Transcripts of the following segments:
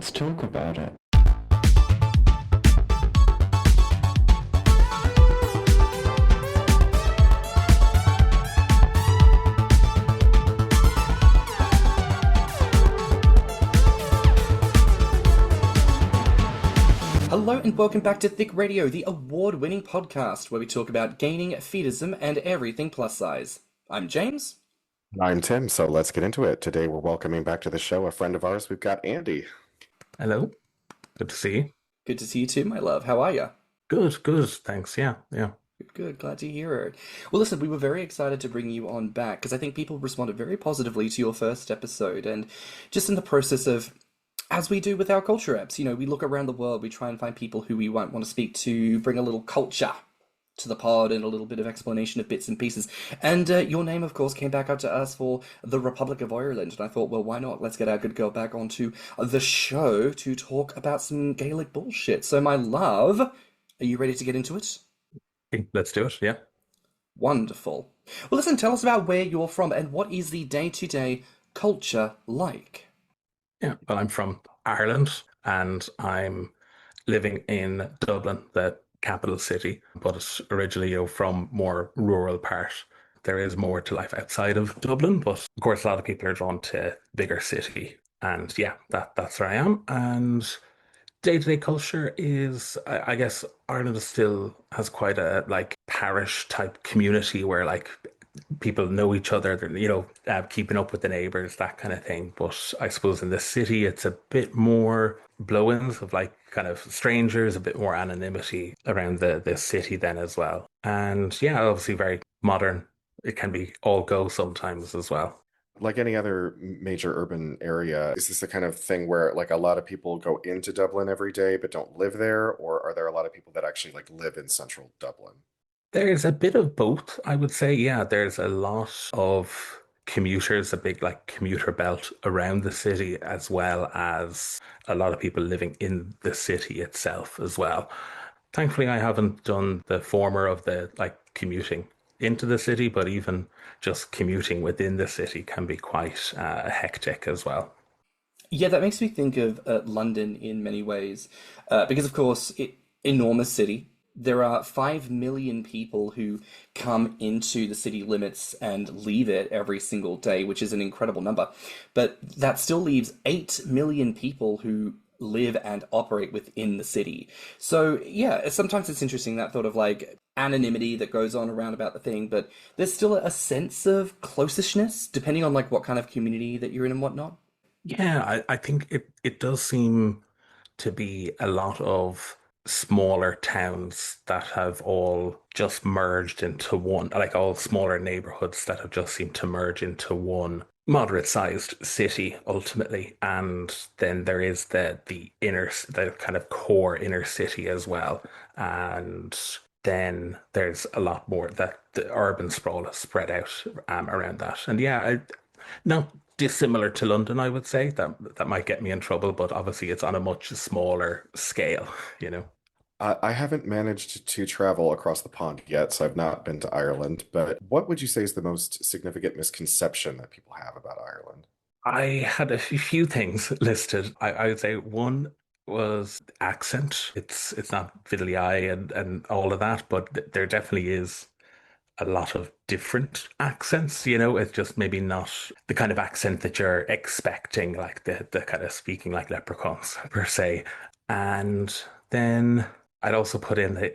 let's talk about it. Hello and welcome back to Thicc Radio, the award-winning podcast where we talk about gaining, fetishism, and everything plus size. I'm James. I'm Tim, so let's get into it. Today we're welcoming back to the show a friend of ours. We've got Andy. Hello. Good to see you. Good to see you too, my love. How are you? Good. Thanks. Yeah. Good. Glad to hear it. Well, listen, we were very excited to bring you on back because I think people responded very positively to your first episode, and just in the process of, as we do with our culture apps, we look around the world, we try and find people who we want to speak to, bring a little culture to the pod and a little bit of explanation of bits and pieces. And your name, of course, came back up to us for the Republic of Ireland. And I thought, well, why not? Let's get our good girl back onto the show to talk about some Gaelic bullshit. So, my love, are you ready to get into it? Let's do it, yeah. Wonderful. Well, listen, tell us about where you're from and what is the day-to-day culture like? Yeah, well, I'm from Ireland and I'm living in Dublin, the capital city, but originally from more rural part. There is more to life outside of Dublin, but of course a lot of people are drawn to bigger city. And yeah, that's where I am. And day-to-day culture is, I guess Ireland still has quite a parish type community where people know each other, keeping up with the neighbours, that kind of thing. But I suppose in the city, it's a bit more blow-ins of kind of strangers, a bit more anonymity around the city then as well. And yeah, obviously very modern. It can be all go sometimes as well. Like any other major urban area, is this the kind of thing where a lot of people go into Dublin every day but don't live there? Or are there a lot of people that actually live in central Dublin? There's a bit of both, I would say. Yeah, there's a lot of commuters, a big commuter belt around the city, as well as a lot of people living in the city itself as well. Thankfully, I haven't done the former of the commuting into the city, but even just commuting within the city can be quite hectic as well. Yeah, that makes me think of London in many ways, because of course, enormous city. There are 5 million people who come into the city limits and leave it every single day, which is an incredible number. But that still leaves 8 million people who live and operate within the city. So yeah, sometimes it's interesting, that thought of anonymity that goes on around about the thing, but there's still a sense of closishness depending on what kind of community that you're in and whatnot. Yeah, I think it does seem to be a lot of smaller towns that have all just merged into one, all smaller neighborhoods that have just seemed to merge into one moderate-sized city ultimately. And then there is the kind of core inner city as well. And then there's a lot more that the urban sprawl is spread out around that. And yeah, not dissimilar to London, I would say. That might get me in trouble, but obviously it's on a much smaller scale, I haven't managed to travel across the pond yet, so I've not been to Ireland. But what would you say is the most significant misconception that people have about Ireland? I had a few things listed. I would say one was accent. It's not fiddly eye and all of that, but there definitely is a lot of different accents, It's just maybe not the kind of accent that you're expecting, the kind of speaking like leprechauns per se. And then I'd also put in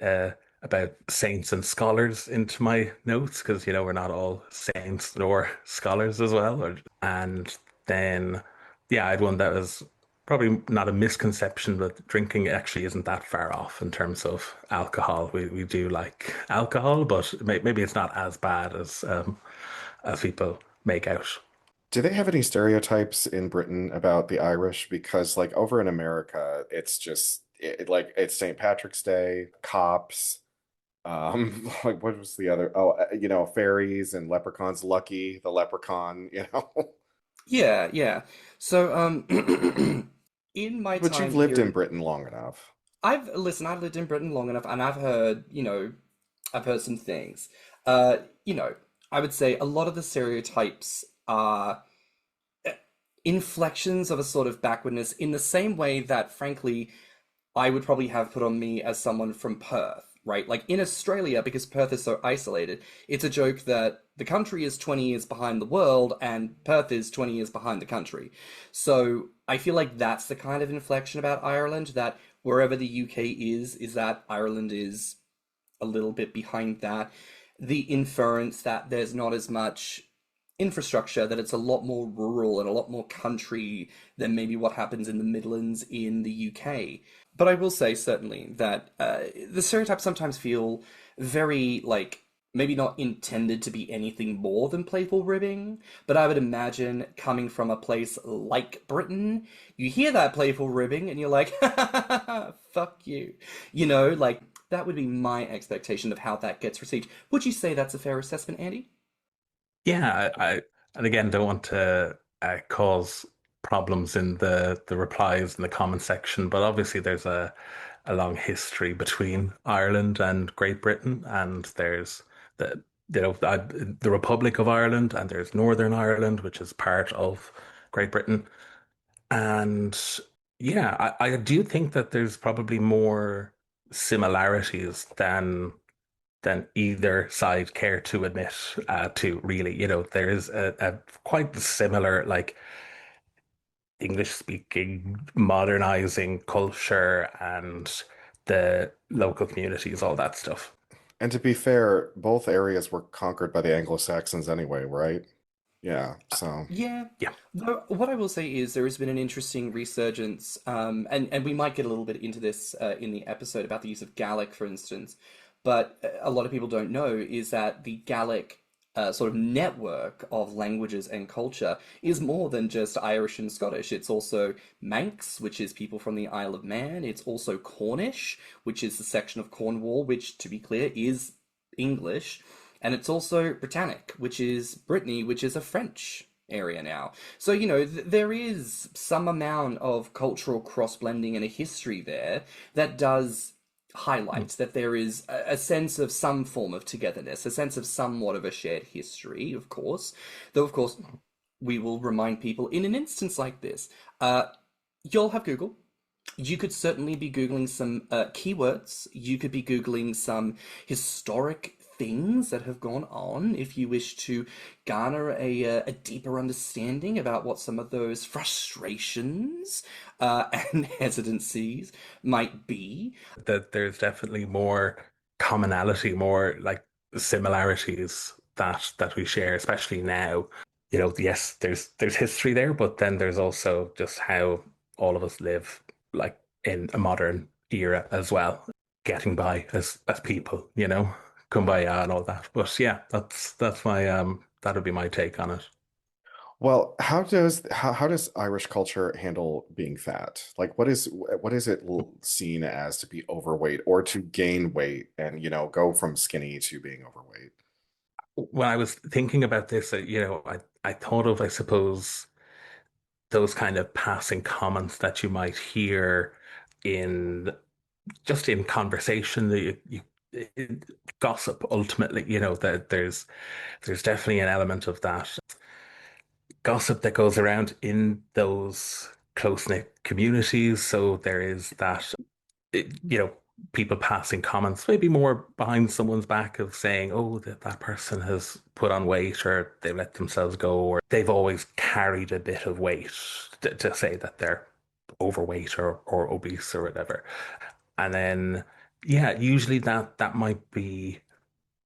about saints and scholars into my notes because, we're not all saints nor scholars as well. And then, yeah, I had one that was probably not a misconception, but drinking actually isn't that far off in terms of alcohol. We do like alcohol, but maybe it's not as bad as people make out. Do they have any stereotypes in Britain about the Irish? Because over in America, it's just it's St. Patrick's Day, cops, what was the other? Oh, fairies and leprechauns. Lucky the leprechaun, Yeah. So, in my time But you've lived here, in Britain long enough. I've lived in Britain long enough, and I've heard some things. I would say a lot of the stereotypes are inflections of a sort of backwardness in the same way that, frankly, I would probably have put on me as someone from Perth, right? Like in Australia, because Perth is so isolated, it's a joke that the country is 20 years behind the world and Perth is 20 years behind the country. So I feel like that's the kind of inflection about Ireland, that wherever the UK is that Ireland is a little bit behind that. The inference that there's not as much infrastructure, that it's a lot more rural and a lot more country than maybe what happens in the Midlands in the UK. But I will say certainly that the stereotypes sometimes feel very like maybe not intended to be anything more than playful ribbing, but I would imagine coming from a place like Britain, you hear that playful ribbing and you're like, fuck you. You know, like that would be my expectation of how that gets received. Would you say that's a fair assessment, Andy? Yeah, and again, don't want to cause problems in the replies in the comment section, but obviously there's a long history between Ireland and Great Britain, and there's the the Republic of Ireland, and there's Northern Ireland, which is part of Great Britain, and yeah, I do think that there's probably more similarities than either side care to admit to really. There is a quite similar, like, English speaking, modernizing culture and the local communities, all that stuff. And to be fair, both areas were conquered by the Anglo-Saxons anyway, right? Yeah, so Yeah. Yeah. Though what I will say is there has been an interesting resurgence, and we might get a little bit into this in the episode about the use of Gaelic, for instance. But a lot of people don't know is that the Gaelic sort of network of languages and culture is more than just Irish and Scottish. It's also Manx, which is people from the Isle of Man. It's also Cornish, which is the section of Cornwall, which, to be clear, is English. And it's also Britannic, which is Brittany, which is a French area now. So, there is some amount of cultural cross blending and a history there that does highlight that there is a sense of some form of togetherness, a sense of somewhat of a shared history, of course. Though, of course, we will remind people in an instance like this, you'll have Google. You could certainly be Googling some keywords. You could be Googling some historic things that have gone on if you wish to garner a deeper understanding about what some of those frustrations and hesitancies might be. That there's definitely more commonality, more like similarities that we share, especially now. Yes, there's history there, but then there's also just how all of us live, like, in a modern era as well, getting by as people, kumbaya and all that. But yeah, that's my that would be my take on it. well, how does Irish culture handle being fat? Like what is it seen as to be overweight or to gain weight and go from skinny to being overweight? When I was thinking about this, I thought of, I suppose, those kind of passing comments that you might hear in just in conversation, that gossip. Ultimately, that there's definitely an element of that gossip that goes around in those close-knit communities. So there is that, it- you know, people passing comments, maybe more behind someone's back, of saying, oh, that person has put on weight, or they let themselves go, or they've always carried a bit of weight, to say that they're overweight or obese or whatever. And then, yeah, usually that might be,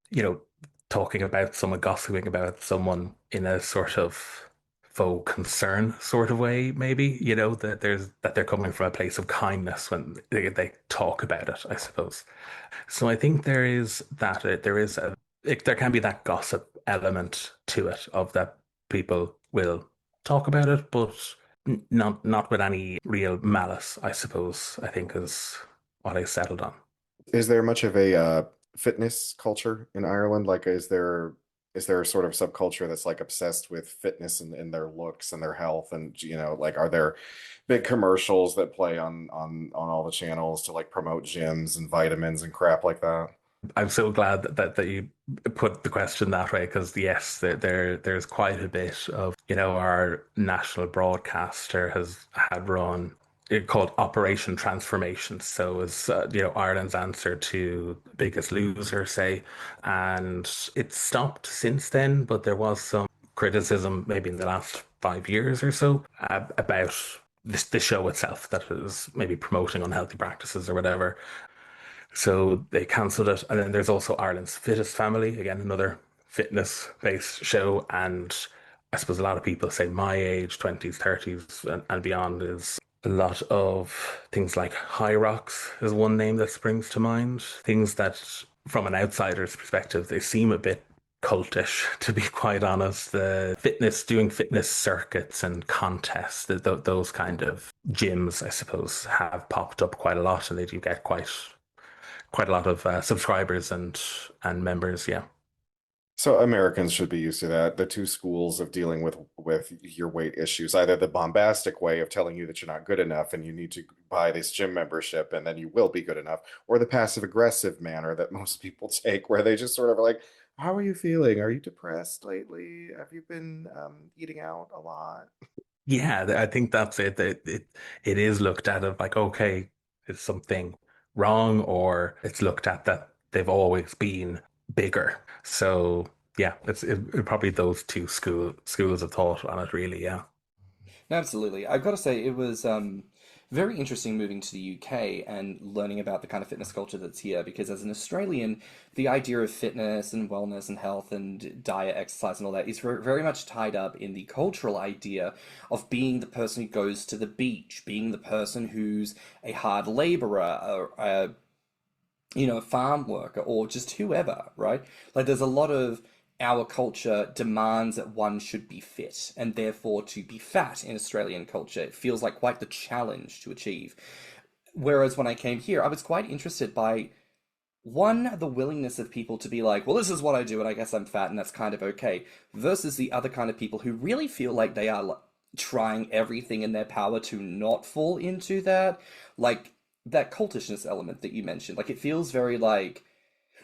you know, talking about someone, gossiping about someone in a sort of faux concern sort of way, maybe, that they're coming from a place of kindness when they talk about it, I suppose. So I think there is that, there can be that gossip element to it, of that people will talk about it, but not with any real malice, I suppose, I think is what I settled on. Is there much of a fitness culture in Ireland? Like, is there a sort of subculture that's like obsessed with fitness and their looks and their health? And like, are there big commercials that play on all the channels to like promote gyms and vitamins and crap like that? I'm so glad that you put the question that way, because yes, there's quite a bit of, our national broadcaster has had run it called Operation Transformation. So it's Ireland's answer to Biggest Loser, say, and it's stopped since then. But there was some criticism maybe in the last 5 years or so about the show itself, that it was maybe promoting unhealthy practices or whatever. So they cancelled it. And then there's also Ireland's Fittest Family, again, another fitness based show. And I suppose a lot of people say my age, 20s, 30s, and beyond, is a lot of things like High Rocks is one name that springs to mind. Things that, from an outsider's perspective, they seem a bit cultish, to be quite honest. The doing fitness circuits and contests, those kind of gyms, I suppose, have popped up quite a lot, and they do get quite a lot of subscribers and members. Yeah. So Americans should be used to that. The two schools of dealing with your weight issues, either the bombastic way of telling you that you're not good enough and you need to buy this gym membership and then you will be good enough, or the passive aggressive manner that most people take, where they just sort of are like, "How are you feeling? Are you depressed lately? Have you been eating out a lot?" Yeah, I think that's it. It is looked at of like, okay, is something wrong, or it's looked at that they've always been bigger. So yeah, it probably those two schools of thought on it, really. Yeah. No, absolutely. I've got to say, it was very interesting moving to the UK and learning about the kind of fitness culture that's here. Because as an Australian, the idea of fitness and wellness and health and diet, exercise, and all that is very much tied up in the cultural idea of being the person who goes to the beach, being the person who's a hard laborer, or a farm worker, or just whoever, right? Like, there's a lot of our culture demands that one should be fit, and therefore to be fat in Australian culture, it feels like quite the challenge to achieve. Whereas when I came here, I was quite interested by one, the willingness of people to be like, well, this is what I do, and I guess I'm fat, and that's kind of okay, versus the other kind of people who really feel like they are trying everything in their power to not fall into that. Like, that cultishness element that you mentioned. Like, it feels very like,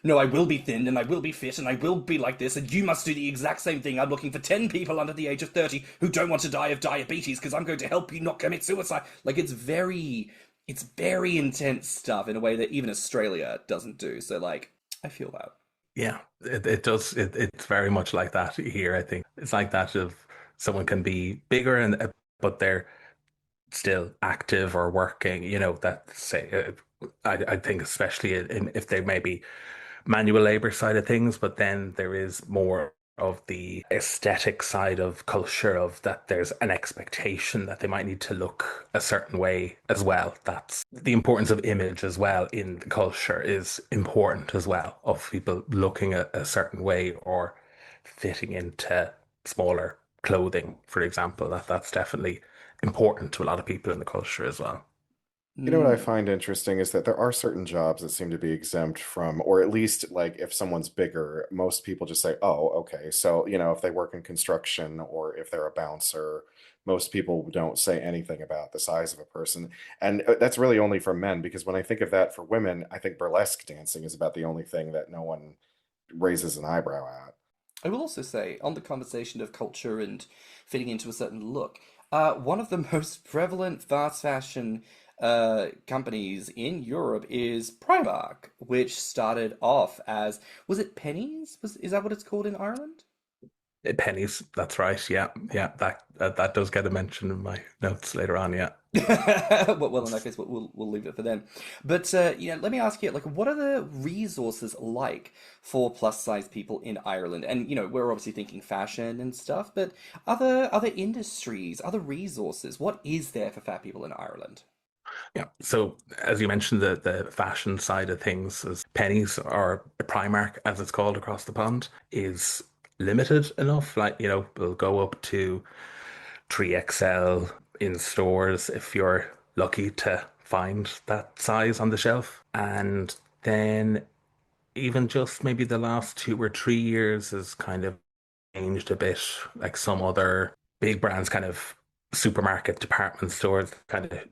no, I will be thin and I will be fit and I will be like this, and you must do the exact same thing. I'm looking for 10 people under the age of 30 who don't want to die of diabetes because I'm going to help you not commit suicide. Like, it's very intense stuff in a way that even Australia doesn't do. So, like, I feel that. Yeah, it does. It's very much like that here. I think it's like that of someone can be bigger and but they're still active or working. That say, I think especially if they maybe manual labor side of things, but then there is more of the aesthetic side of culture, of that there's an expectation that they might need to look a certain way as well. That's the importance of image as well in the culture is important as well, of people looking a certain way or fitting into smaller clothing, for example. That's definitely important to a lot of people in the culture as well. You know what I Mm. find interesting is that there are certain jobs that seem to be exempt from, or at least like if someone's bigger, most people just say, "Oh, okay." So, if they work in construction or if they're a bouncer, most people don't say anything about the size of a person. And that's really only for men, because when I think of that for women, I think burlesque dancing is about the only thing that no one raises an eyebrow at. I will also say, on the conversation of culture and fitting into a certain look, one of the most prevalent fast fashion companies in Europe is Primark, which started off as, was it pennies? Is that what it's called in Ireland? Pennies, that's right. Yeah, yeah, that does get a mention in my notes later on. Yeah. Well, in that case, we'll leave it for then. But let me ask you, like, what are the resources like for plus size people in Ireland? And we're obviously thinking fashion and stuff, but other industries, other resources. What is there for fat people in Ireland? Yeah. So as you mentioned, the fashion side of things, is pennies, or Primark as it's called across the pond, is limited enough. Like, we'll go up to 3XL in stores if you're lucky to find that size on the shelf. And then even just maybe the last 2 or 3 years has kind of changed a bit. Like some other big brands, kind of supermarket department stores, kind of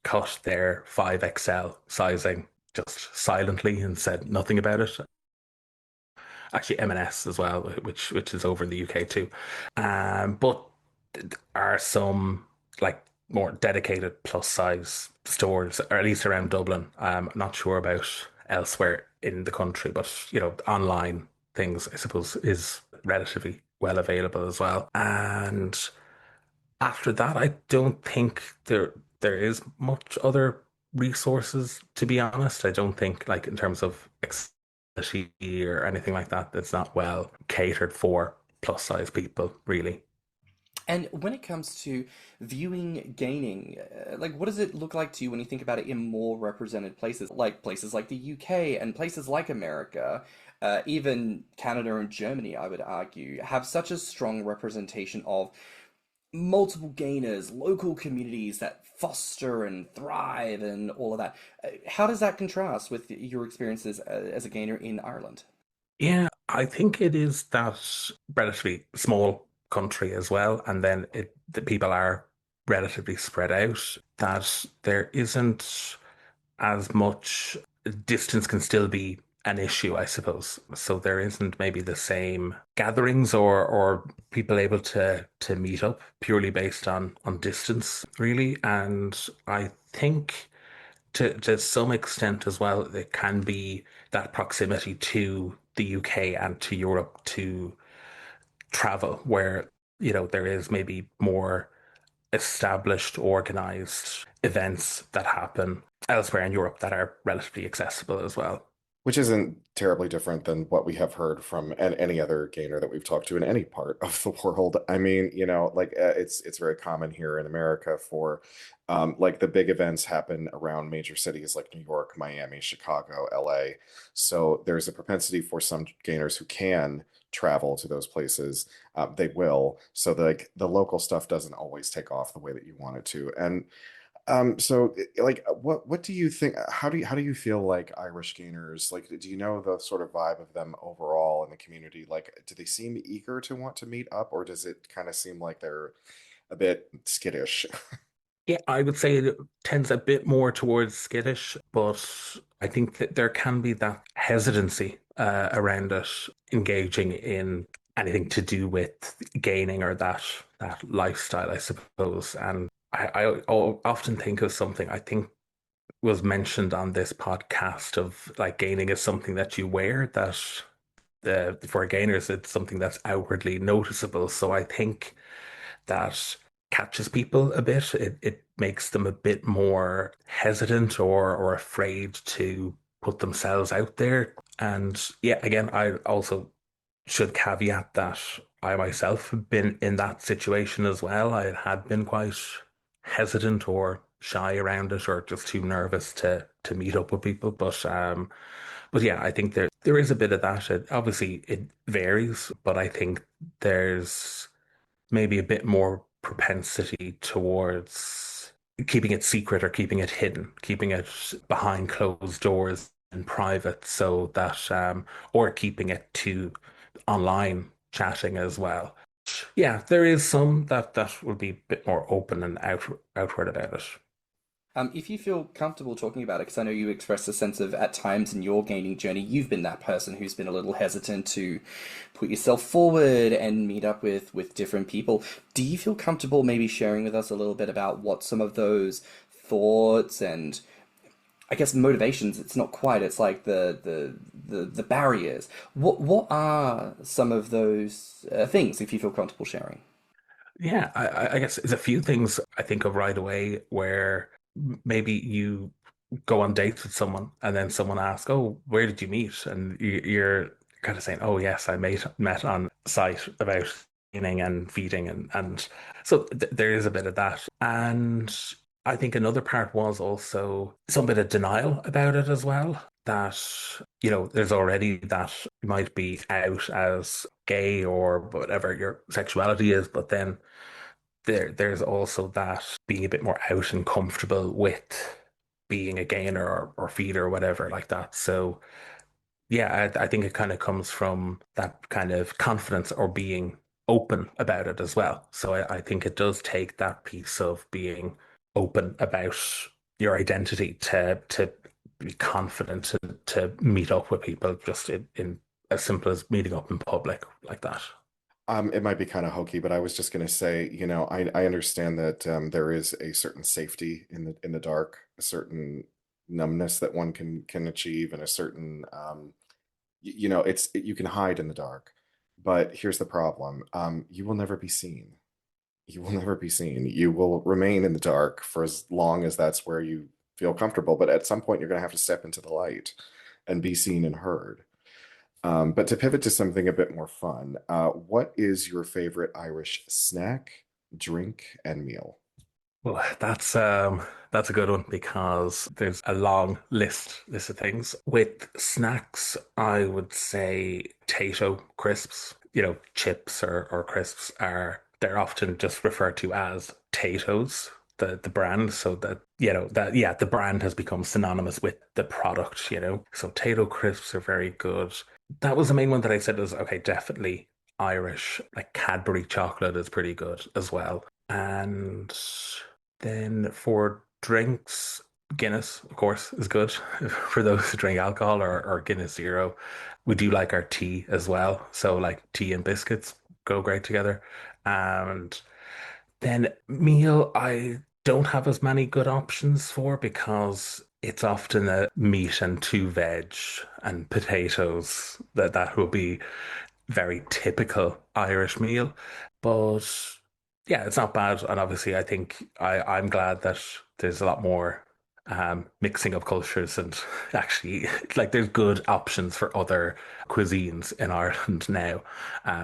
cut their 5XL sizing just silently and said nothing about it. Actually, M&S as well, which is over in the UK too. But there are some like more dedicated plus size stores, or at least around Dublin. I'm not sure about elsewhere in the country, but online things I suppose is relatively well available as well. And after that, I don't think there is much other resources, to be honest. I don't think like in terms of accessibility or anything like that, that's not well catered for plus size people, really. And when it comes to viewing gaming, like what does it look like to you when you think about it in more represented places like the UK and places like America, even Canada and Germany, I would argue, have such a strong representation of multiple gainers, local communities that foster and thrive and all of that. How does that contrast with your experiences as a gainer in Ireland? Yeah, I think it is that relatively small country as well, and then the people are relatively spread out, that there isn't as much distance can still be an issue, I suppose. So there isn't maybe the same gatherings or people able to meet up purely based on distance, really. And I think to some extent as well, it can be that proximity to the UK and to Europe to travel, where there is maybe more established, organized events that happen elsewhere in Europe that are relatively accessible as well. Which isn't terribly different than what we have heard from any other gainer that we've talked to in any part of the world. I mean, like it's very common here in America for like the big events happen around major cities like New York, Miami, Chicago, LA. So there's a propensity for some gainers who can travel to those places. They will. So like the local stuff doesn't always take off the way that you want it to. And so like what do you think, how do you feel like Irish gainers, like do you know the sort of vibe of them overall in the community? Like do they seem eager to want to meet up, or does it kind of seem like they're a bit skittish? Yeah, I would say it tends a bit more towards skittish, but I think that there can be that hesitancy around it, engaging in anything to do with gaining or that lifestyle, I suppose. And I often think of something I think was mentioned on this podcast of like gaining is something that you wear, that for gainers it's something that's outwardly noticeable. So I think that catches people a bit. It makes them a bit more hesitant or afraid to put themselves out there. And yeah, again, I also should caveat that I myself have been in that situation as well. I had been quite hesitant or shy around it, or just too nervous to meet up with people. But yeah, I think there is a bit of that. Obviously it varies, but I think there's maybe a bit more propensity towards keeping it secret or keeping it hidden, keeping it behind closed doors and private, so that or keeping it to online chatting as well. Yeah, there is some that will be a bit more open and outward about it. If you feel comfortable talking about it, because I know you expressed a sense of at times in your gaming journey, you've been that person who's been a little hesitant to put yourself forward and meet up with different people. Do you feel comfortable maybe sharing with us a little bit about what some of those thoughts and I guess motivations, it's not quite, it's like the barriers. What are some of those things if you feel comfortable sharing? Yeah, I guess it's a few things I think of right away where maybe you go on dates with someone and then someone asks, "Oh, where did you meet?" And you're kind of saying, "Oh, yes, I met on site about training and feeding," and so there is a bit of that. And I think another part was also some bit of denial about it as well. That, there's already that you might be out as gay or whatever your sexuality is, but then there's also that being a bit more out and comfortable with being a gainer or feeder or whatever like that. So yeah, I think it kind of comes from that kind of confidence or being open about it as well. So I think it does take that piece of being open about your identity to be confident to meet up with people just in as simple as meeting up in public like that. It might be kind of hokey, but I was just going to say, I understand that there is a certain safety in the dark, a certain numbness that one can achieve, and a certain you can hide in the dark. But here's the problem: you will never be seen. You will never be seen. You will remain in the dark for as long as that's where you feel comfortable. But at some point, you're going to have to step into the light and be seen and heard. But to pivot to something a bit more fun, what is your favorite Irish snack, drink, and meal? Well, that's a good one because there's a long list of things. With snacks, I would say potato crisps. Chips or crisps they're often just referred to as Tatoes, the brand, so that the brand has become synonymous with the product. So Tato crisps are very good. That was the main one that I said was okay, definitely Irish. Like Cadbury chocolate is pretty good as well. And then for drinks, Guinness, of course, is good for those who drink alcohol or Guinness Zero. We do like our tea as well. So like tea and biscuits go great together. And then meal, I don't have as many good options for because it's often a meat and two veg and potatoes that will be very typical Irish meal. But yeah, it's not bad. And obviously, I think I'm glad that there's a lot more mixing of cultures and actually, like, there's good options for other cuisines in Ireland now.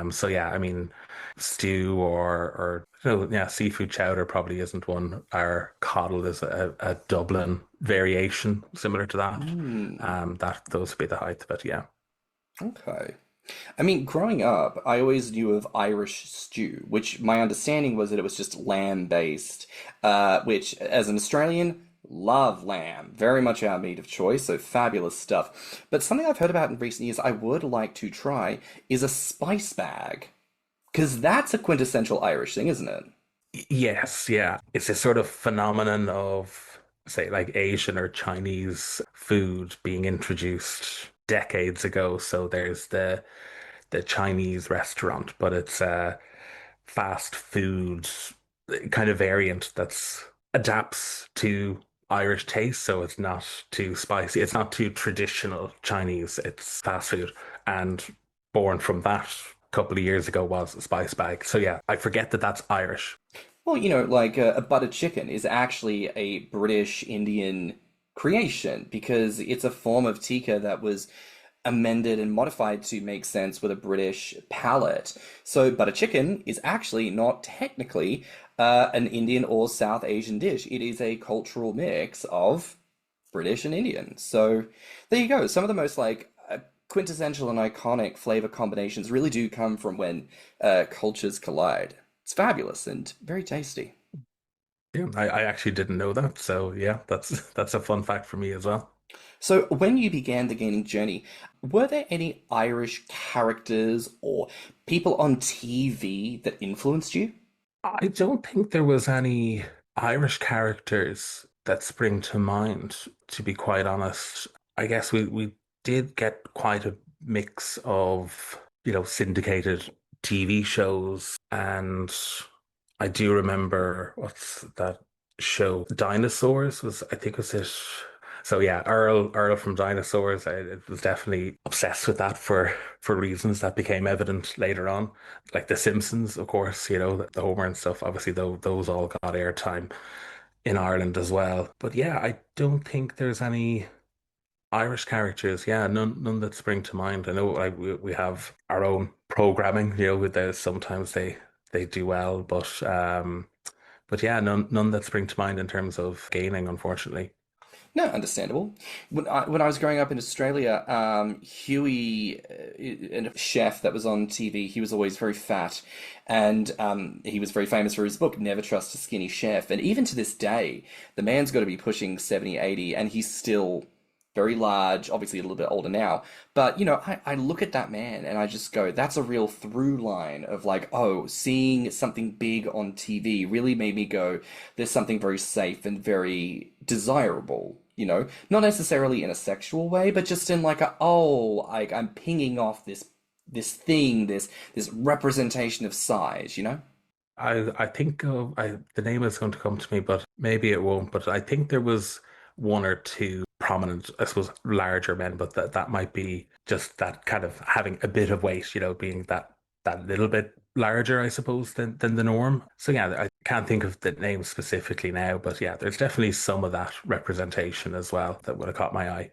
So yeah, I mean, stew or yeah, seafood chowder probably isn't one. Our coddle is a Dublin variation similar to that. Mm, That those would be the height of it. Yeah. okay. I mean, growing up, I always knew of Irish stew, which my understanding was that it was just lamb based, which, as an Australian, love lamb. Very much our meat of choice, so fabulous stuff. But something I've heard about in recent years I would like to try is a spice bag. Because that's a quintessential Irish thing, isn't it? Yes, yeah. It's a sort of phenomenon of, say, like Asian or Chinese food being introduced decades ago. So there's the Chinese restaurant, but it's a fast food kind of variant that's adapts to Irish taste, so it's not too spicy. It's not too traditional Chinese. It's fast food. And born from that a couple of years ago was a spice bag. So yeah, I forget that that's Irish. Well, like a butter chicken is actually a British Indian creation because it's a form of tikka that was amended and modified to make sense with a British palate. So butter chicken is actually not technically an Indian or South Asian dish. It is a cultural mix of British and Indian. So there you go. Some of the most like quintessential and iconic flavor combinations really do come from when cultures collide. It's fabulous and very tasty. Yeah, I actually didn't know that. So yeah, that's a fun fact for me as well. So, when you began the gaming journey, were there any Irish characters or people on TV that influenced you? I don't think there was any Irish characters that spring to mind, to be quite honest. I guess we did get quite a mix of, syndicated TV shows, and I do remember what's that show? Dinosaurs was, I think was it. So yeah, Earl from Dinosaurs. I was definitely obsessed with that for reasons that became evident later on, like The Simpsons, of course. The Homer and stuff. Obviously, though, those all got airtime in Ireland as well. But yeah, I don't think there's any Irish characters. Yeah, none that spring to mind. I know like we have our own programming. With the sometimes they do well, but yeah, none that spring to mind in terms of gaining, unfortunately. No, understandable. When I was growing up in Australia, Huey, a chef that was on TV, he was always very fat, and he was very famous for his book, Never Trust a Skinny Chef. And even to this day, the man's got to be pushing 70, 80, and he's still very large, obviously a little bit older now. But, I look at that man and I just go, that's a real through line of like, oh, seeing something big on TV really made me go, there's something very safe and very desirable you know, not necessarily in a sexual way, but just in like like I'm pinging off this representation of size, you know? I think the name is going to come to me, but maybe it won't. But I think there was one or two prominent, I suppose, larger men, but that might be just that kind of having a bit of weight, being that little bit larger, I suppose, than the norm. So yeah, I can't think of the name specifically now, but yeah, there's definitely some of that representation as well that would have caught my eye.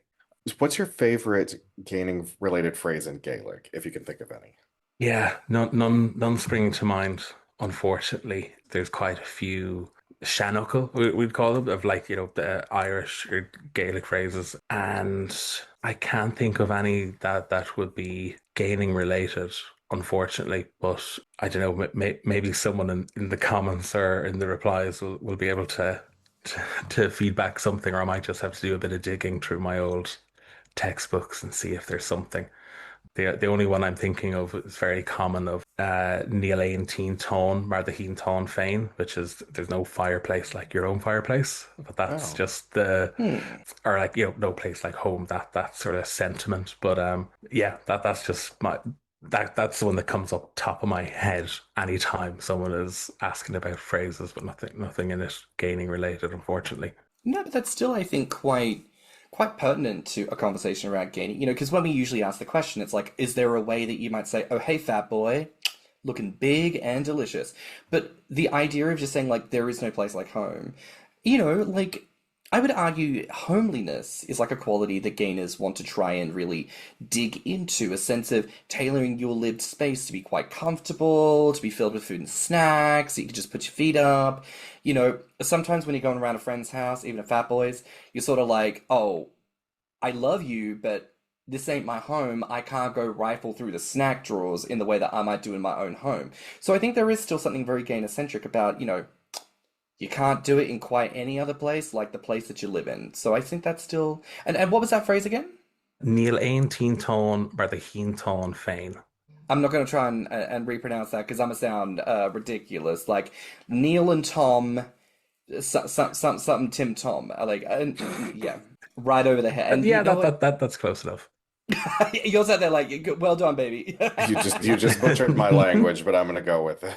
What's your favorite gaining related phrase in Gaelic, if you can think of any? Yeah, none springing to mind, unfortunately. There's quite a few Shannockle, we'd call them, of like, the Irish or Gaelic phrases. And I can't think of any that would be gaining related, unfortunately. But I don't know, maybe someone in the comments or in the replies will be able to feedback something, or I might just have to do a bit of digging through my old textbooks and see if there's something. The only one I'm thinking of is very common of Níl Aon Tín Tón mar the Hín Tón Féin, which is there's no fireplace like your own fireplace. But that's Oh. just the Hmm. or like no place like home, that sort of sentiment. But yeah, that's just that's the one that comes up top of my head anytime someone is asking about phrases, but nothing in it gaining related, unfortunately. No, but that's still, I think, quite pertinent to a conversation around gaining, you know, because when we usually ask the question, it's like, is there a way that you might say, oh, hey, fat boy, looking big and delicious? But the idea of just saying, like, there is no place like home, you know, like, I would argue homeliness is like a quality that gainers want to try and really dig into, a sense of tailoring your lived space to be quite comfortable, to be filled with food and snacks, so you can just put your feet up. You know, sometimes when you're going around a friend's house, even a fat boy's, you're sort of like, oh, I love you, but this ain't my home. I can't go rifle through the snack drawers in the way that I might do in my own home. So I think there is still something very gainer-centric about, you know, you can't do it in quite any other place like the place that you live in. So I think that's still. And what was that phrase again? Níl Aon Tín Tón mar the Hín Tón Féin. I'm not going to try and repronounce that because I'm gonna sound ridiculous. Like Neil and Tom, something Tim Tom. Like yeah, right over the head. And you Yeah, know what? that's close enough. You're sat there like, well done, baby. You just butchered my language, but I'm gonna go with it.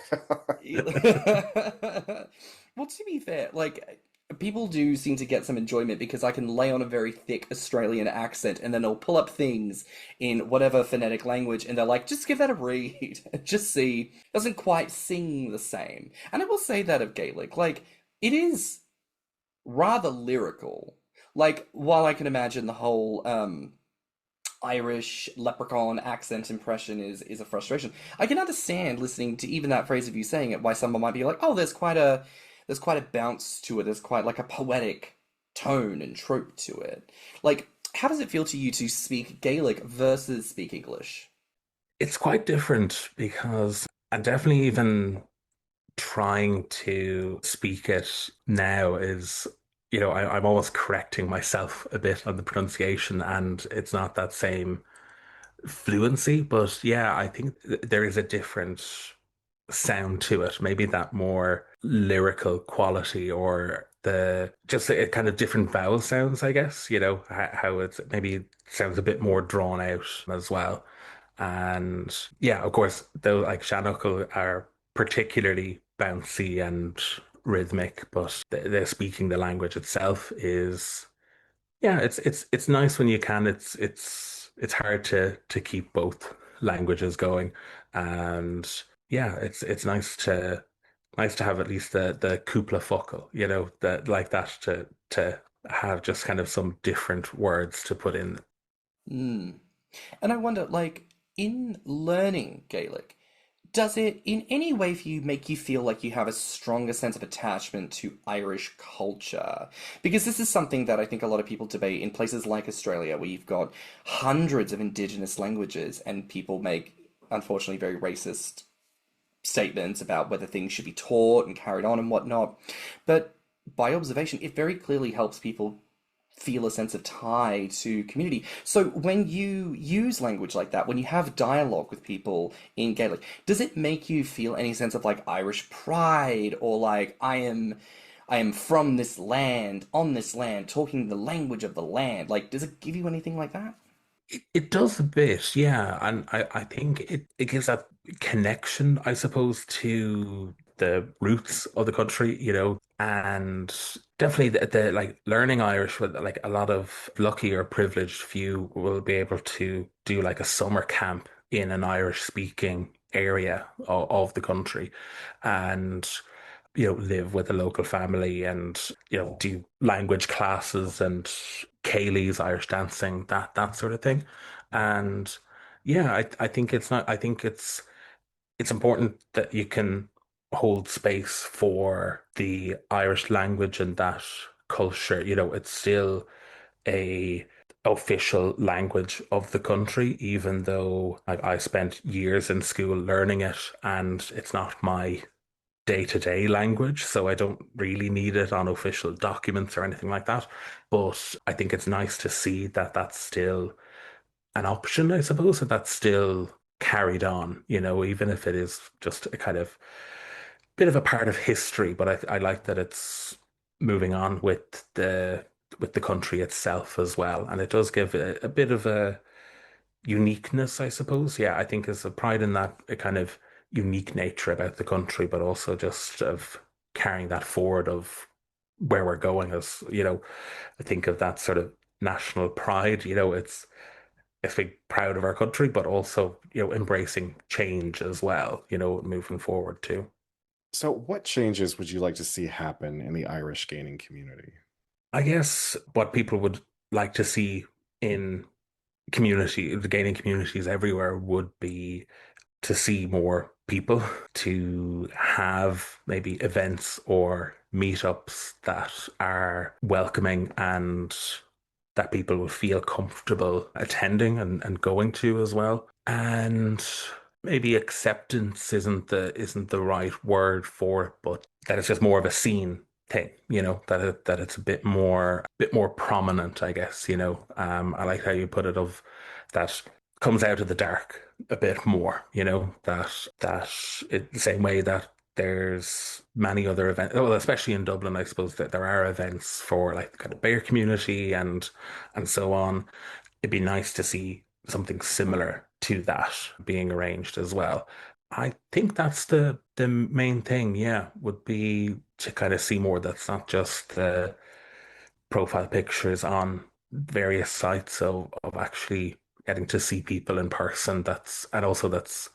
Well, to be fair, like people do seem to get some enjoyment because I can lay on a very thick Australian accent and then they'll pull up things in whatever phonetic language and they're like, just give that a read. Just see. Doesn't quite sing the same. And I will say that of Gaelic, like it is rather lyrical. Like while I can imagine the whole Irish leprechaun accent impression is a frustration. I can understand listening to even that phrase of you saying it, why someone might be like, oh, there's quite a bounce to it. There's quite like a poetic tone and trope to it. Like, how does it feel to you to speak Gaelic versus speak English? It's quite different because I'm definitely even trying to speak it now is, I'm almost correcting myself a bit on the pronunciation, and it's not that same fluency. But yeah, I think there is a different sound to it, maybe that more lyrical quality or the just a kind of different vowel sounds, I guess, how it's maybe sounds a bit more drawn out as well. And yeah, of course, though, like Shannockle are particularly bouncy and rhythmic, but the speaking the language itself is, yeah, it's nice when you can. It's hard to keep both languages going, and yeah, it's nice to have at least the cúpla focal, that like that to have just kind of some different words to put in. Hmm. And I wonder, like, in learning Gaelic, does it in any way for you make you feel like you have a stronger sense of attachment to Irish culture? Because this is something that I think a lot of people debate in places like Australia, where you've got hundreds of indigenous languages and people make, unfortunately, very racist statements about whether things should be taught and carried on and whatnot. But by observation, it very clearly helps people feel a sense of tie to community. So when you use language like that, when you have dialogue with people in Gaelic, does it make you feel any sense of like Irish pride or like I am from this land, on this land, talking the language of the land. Like, does it give you anything like that? It does a bit, yeah, and I think it gives that connection, I suppose, to the roots of the country, and definitely the like learning Irish with like a lot of lucky or privileged few will be able to do like a summer camp in an Irish speaking area of the country, and live with a local family and, do language classes and Céilís, Irish dancing, that sort of thing. And yeah, I think it's not, I think it's important that you can hold space for the Irish language and that culture. It's still a official language of the country, even though I spent years in school learning it and it's not my day-to-day language, so I don't really need it on official documents or anything like that. But I think it's nice to see that that's still an option, I suppose, and that's still carried on, even if it is just a kind of bit of a part of history. But I like that it's moving on with the country itself as well. And it does give a bit of a uniqueness, I suppose. Yeah, I think there's a pride in that a kind of unique nature about the country, but also just of carrying that forward of where we're going as, I think of that sort of national pride, it's being proud of our country, but also, embracing change as well, moving forward too. So, what changes would you like to see happen in the Irish gaining community? I guess what people would like to see in the gaining communities everywhere would be to see more people, to have maybe events or meetups that are welcoming and that people will feel comfortable attending and going to as well. And maybe acceptance isn't the right word for it, but that it's just more of a scene thing, that it's a bit more prominent, I guess, I like how you put it of that comes out of the dark a bit more, that the same way that there's many other events, well, especially in Dublin, I suppose that there are events for like the kind of bear community and so on. It'd be nice to see something similar to that being arranged as well. I think that's the main thing, yeah, would be to kind of see more that's not just the profile pictures on various sites of actually getting to see people in person. And also that's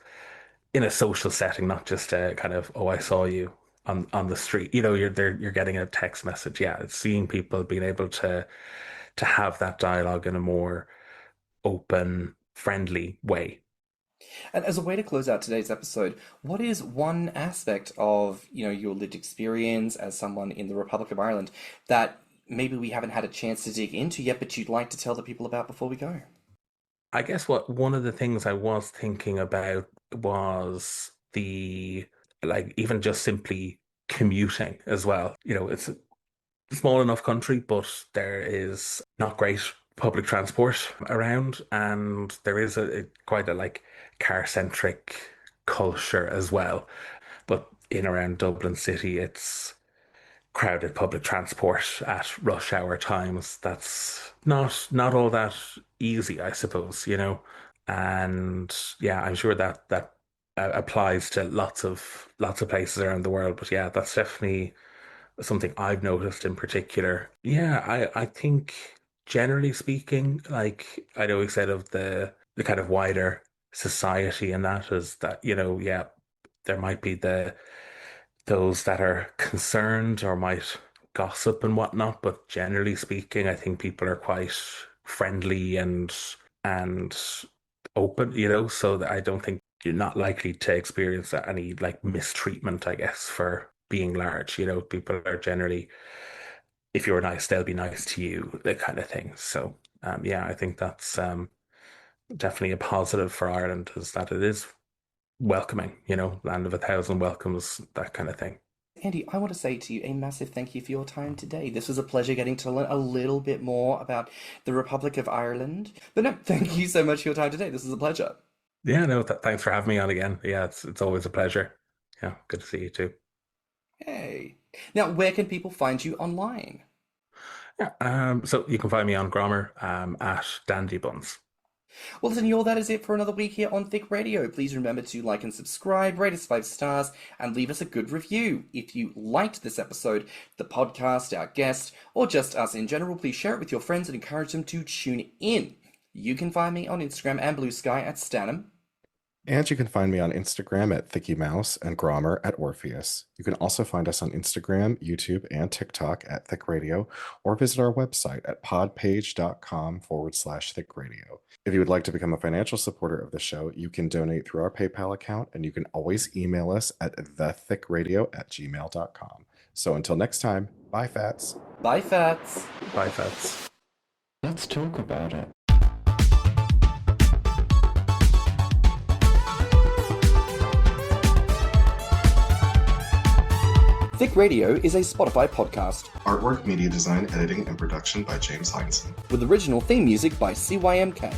in a social setting, not just a kind of, oh, I saw you on the street. You're there, you're getting a text message. Yeah, it's seeing people being able to have that dialogue in a more open, friendly way. And as a way to close out today's episode, what is one aspect of, your lived experience as someone in the Republic of Ireland that maybe we haven't had a chance to dig into yet, but you'd like to tell the people about before we go? I guess what one of the things I was thinking about was the like even just simply commuting as well. It's a small enough country, but there is not great public transport around, and there is a quite a like car-centric culture as well. But in around Dublin City, it's crowded public transport at rush hour times. That's not all that easy, I suppose, And yeah, I'm sure that applies to lots of places around the world. But yeah, that's definitely something I've noticed in particular. Yeah, I think generally speaking, like I'd always said of the kind of wider society and that is that, yeah, there might be those that are concerned or might gossip and whatnot, but generally speaking, I think people are quite friendly and open, so that I don't think you're not likely to experience any like mistreatment, I guess, for being large. People are generally, if you're nice, they'll be nice to you, that kind of thing. So, yeah, I think that's definitely a positive for Ireland is that it is welcoming, land of a thousand welcomes, that kind of thing. Andy, I want to say to you a massive thank you for your time today. This was a pleasure getting to learn a little bit more about the Republic of Ireland. But no, thank you so much for your time today. This was a pleasure. Yeah, no, thanks for having me on again. Yeah, it's always a pleasure. Yeah, good to see you too. Hey. Now, where can people find you online? Yeah, so you can find me on Grommr at dandybuns. Well, listen, y'all, that is it for another week here on Thicc Radio. Please remember to like and subscribe, rate us 5 stars, and leave us a good review. If you liked this episode, the podcast, our guest, or just us in general, please share it with your friends and encourage them to tune in. You can find me on Instagram and BlueSky at stannnum. And you can find me on Instagram at thiccymouse and Grommr at Orpheus. You can also find us on Instagram, YouTube, and TikTok at Thicc Radio, or visit our website at podpage.com/thiccradio. If you would like to become a financial supporter of the show, you can donate through our PayPal account, and you can always email us at thiccradio@gmail.com. So until next time, bye, Fats. Bye, Fats. Bye, Fats. Let's talk about it. Thicc Radio is a Spotify podcast Artwork, media design, editing, and production by James Heinzen. with original theme music by CYMK.